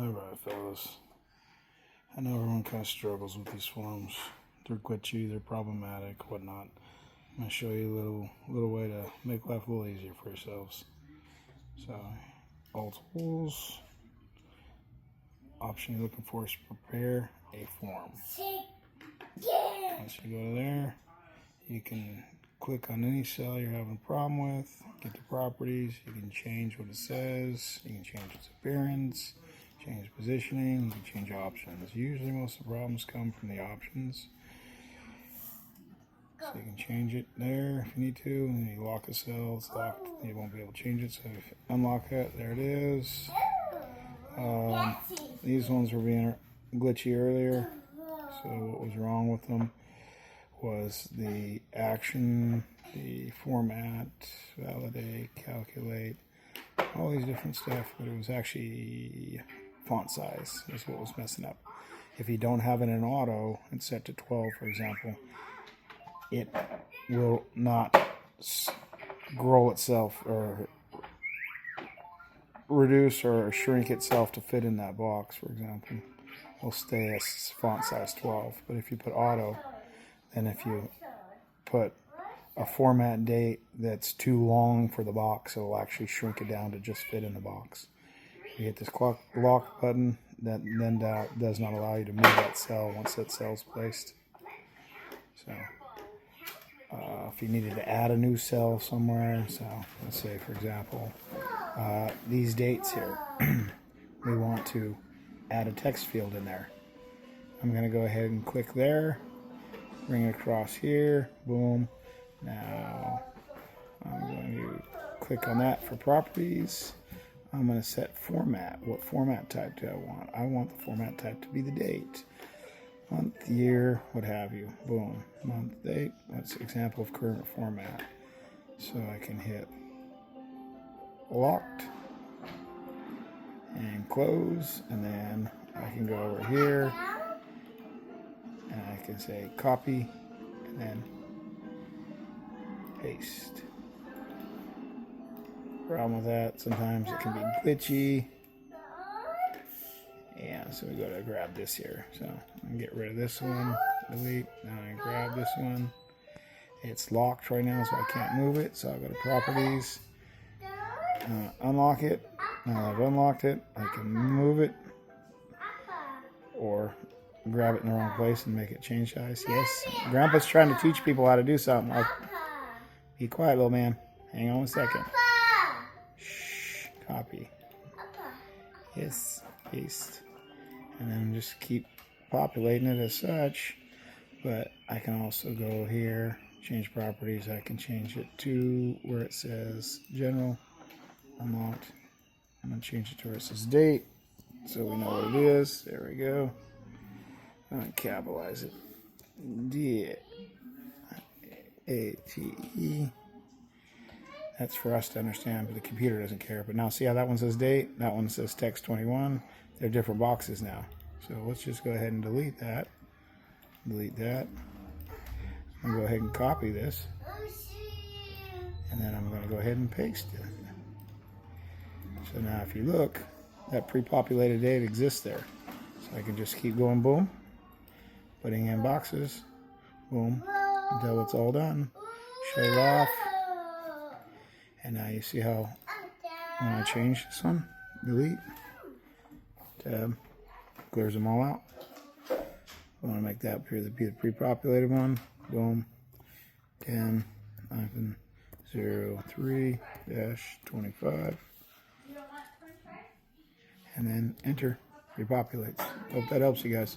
Alright, fellas. I know everyone kind of struggles with these forms. They're glitchy, they're problematic, whatnot. I'm going to show you a little way to make life a little easier for yourselves. So, all tools. Option you're looking for is prepare a form. Once you go to there, you can click on any cell you're having a problem with, get the properties, you can change what it says, you can change its appearance, change positioning, you can change options. Usually most of the problems come from the options. So you can change it there if you need to, and then you lock a cell, it's locked, you won't be able to change it. So if you unlock that, there it is. These ones were being glitchy earlier, so what was wrong with them was the action, the format, validate, calculate, all these different stuff, but it was actually font size is what was messing up. If you don't have it in auto and set to 12, for example, it will not grow itself or reduce or shrink itself to fit in that box, for example. It'll stay as font size 12. But if you put auto, then if you put a format date that's too long for the box, it'll actually shrink it down to just fit in the box. You hit this lock button, that then does not allow you to move that cell once that cell's placed. So if you needed to add a new cell somewhere, so let's say for example these dates here, we want to add a text field in there. I'm going to go ahead and click there, bring it across here, boom. Now I'm going to click on that for properties. I'm going to set format. What format type do I want? I want the format type to be the date, month, year, what have you. Boom, month, date. That's an example of current format. So I can hit locked and close, and then I can go over here and I can say copy and then paste. Problem with that, sometimes it can be glitchy. Yeah, so we go to grab this here. So I'm gonna get rid of this one, delete. Now I grab this one. It's locked right now, so I can't move it. So I'll go to properties, unlock it. Now I've unlocked it. I can move it or grab it in the wrong place and make it change size. Yes, Grandpa's trying to teach people how to do something. Be quiet, little man. Hang on 1 second. Shh. Copy. Yes. Paste. And then just keep populating it as such. But I can also go here, change properties. I can change it to where it says general, unlocked. I'm going to change it to where it says date, so we know what it is. There we go. I'm going to capitalize it. D-A-T-E. That's for us to understand, but the computer doesn't care. But now see how that one says date? That one says text 21. They're different boxes now. So let's just go ahead and delete that. Delete that. I'm going to go ahead and copy this. And then I'm going to go ahead and paste it. So now if you look, that pre-populated date exists there. So I can just keep going, boom, putting in boxes, boom, until it's all done. Shut it off. And now you see how when I change this one, delete, tab, clears them all out. I want to make that appear to be the pre-populated one. Boom, 10-03-25. And then enter, repopulates. Hope that helps you guys.